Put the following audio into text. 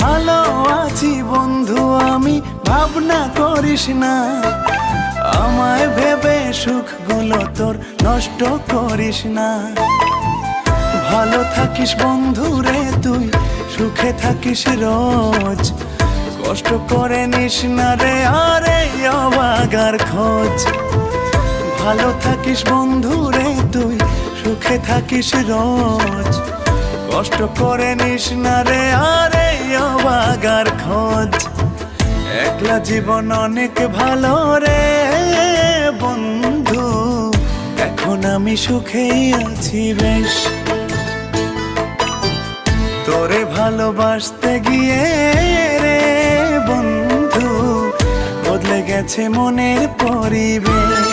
ভালো আছি বন্ধু আমি, ভাবনা করিস না। আমায় ভেবে সুখগুলো তোর নষ্ট করিস না। ভালো থাকিস বন্ধু রে তুই, সুখে থাকিস রোজ। কষ্ট করে নিস না রে আরে অবাগার খোঁজ। ভালো থাকিস বন্ধু রে তুই, সুখে থাকিস রোজ। কষ্ট করে নিস না রে আরে অবাগার খোঁজ। একলা জীবন অনেক ভালো রে বন্ধু, এখন আমি সুখেই আছি বেশ। তোরে ভালোবাসতে গিয়ে রে বন্ধু, বদলে গেছে মনের পরিবেশ।